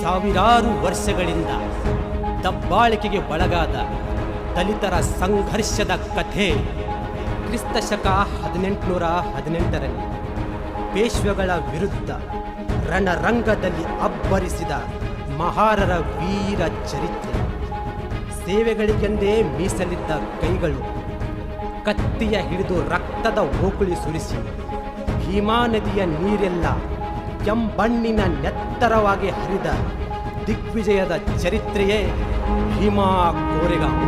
ಸಾವಿರಾರು ವರ್ಷಗಳಿಂದ ದಬ್ಬಾಳಿಕೆಗೆ ಒಳಗಾದ ದಲಿತರ ಸಂಘರ್ಷದ ಕಥೆ. ಕ್ರಿಸ್ತಶಕ 1818ರಲ್ಲಿ ಪೇಶ್ವೆಗಳ ವಿರುದ್ಧ ರಣರಂಗದಲ್ಲಿ ಅಬ್ಬರಿಸಿದ ಮಹಾರರ ವೀರ ಚರಿತ್ರೆ. ಸೇವೆಗಳಿಗೆಂದೇ ಮೀಸಲಿದ್ದ ಕೈಗಳು ಕತ್ತಿಯ ಹಿಡಿದು ರಕ್ತದ ಓಕುಳಿ ಸುರಿಸಿ ಭೀಮಾ ನದಿಯ ನೀರೆಲ್ಲ ಕೆಂಬಣ್ಣಿನ ನೆತ್ತರವಾಗಿ ಹರಿದ ದಿಗ್ವಿಜಯದ ಚರಿತ್ರೆಯೇ ಭೀಮಾ ಕೋರೆಗಾಂವ್.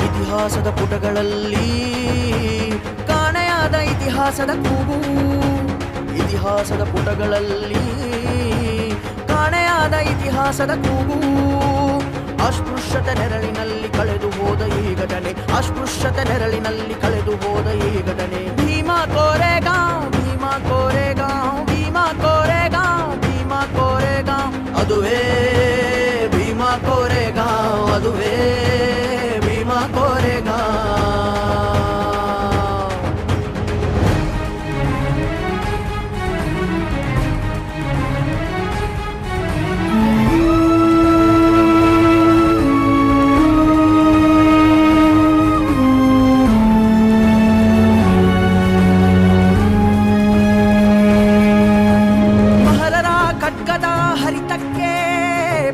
ಇತಿಹಾಸದ ಪುಟಗಳಲ್ಲಿ ಕಾಣೆಯಾದ ಇತಿಹಾಸದ ಕೂಗು. ಇತಿಹಾಸದ ಪುಟಗಳಲ್ಲಿ ಕಾಣೆಯಾದ ಇತಿಹಾಸದ ಕೂಗು. ಅಸ್ಪೃಶ್ಯತೆ ನೆರಳಿನಲ್ಲಿ ಕಳೆದು ಹೋದ ಈ ಘಟನೆ. ಅಸ್ಪೃಶ್ಯತೆ ನೆರಳಿನಲ್ಲಿ ಕಳೆದು ಹೋದ ಈ ಘಟನೆ. ಭೀಮಾ ಕೋರೆಗಾಂವ್, ಭೀಮಾ ಕೋರೆಗಾಂವ್, ಭೀಮಾ ಕೋರೆಗಾಂವ್, ಭೀಮಾ ಕೋರೆಗಾಂವ್. ಅದುವೇ ಭೀಮಾ ಕೋರೆಗಾಂವ್, ಅದುವೇ ಭೀಮಾ ಕೋರೆಗಾಂವ್. ಮಹರರ ಖಡ್ಗದ ಹರಿತಕ್ಕೆ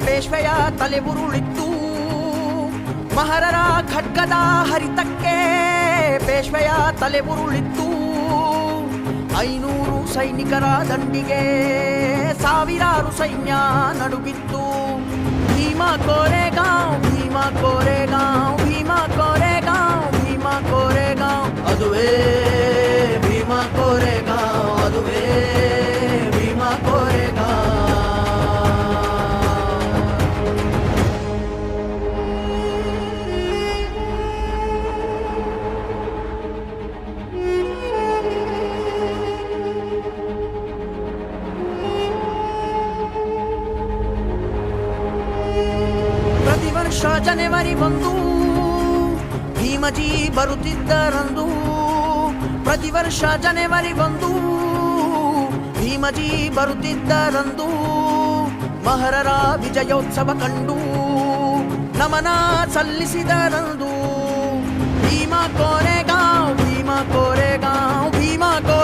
ಪೇಶ್ವೆಯ ತಲೆ ಉರುಳಿತ್ತು. ಮಹರರ ಖಡ್ಗದ ಹರಿತಕ್ಕೆ ಪೇಶ್ವೆಯ ತಲೆ ಉರುಳಿತ್ತು. 500 ಸೈನಿಕರ ದಂಡಿಗೆ ಸಾವಿರಾರು ಸೈನ್ಯ ನಡುಗಿತ್ತು. ಭೀಮಾ ಕೋರೆಗಾಂವ್, ಭೀಮಾ ಕೋರೆಗಾಂವ್, ಭೀಮಾ ಕೋರೆಗಾಂವ್, ಭೀಮಾ ಕೋರೆಗಾಂವ್. ಅದುವೇ ಭೀಮಾ ಕೋರೆಗಾಂವ್, ಅದುವೇ ಭೀಮಾ ಕೋರೆಗಾಂವ್. ಪ್ರತಿವರ್ಷ ಜನವರಿ 1 ಭೀಮಜಿ ಬರುತ್ತಿದ್ದರಂದು. ಪ್ರತಿವರ್ಷ ಜನವರಿ 1 ಭೀಮಜಿ ಬರುತ್ತಿದ್ದರಂದು. ಮಹರರ ವಿಜಯೋತ್ಸವ ಕಂಡು ನಮನ ಸಲ್ಲಿಸಿದರಂದು. ಭೀಮಾ ಕೋರೆಗಾಂವ್, ಭೀಮಾ ಕೋರೆಗಾಂವ್, ಭೀಮಾ ಕೋರೆಗಾಂವ್.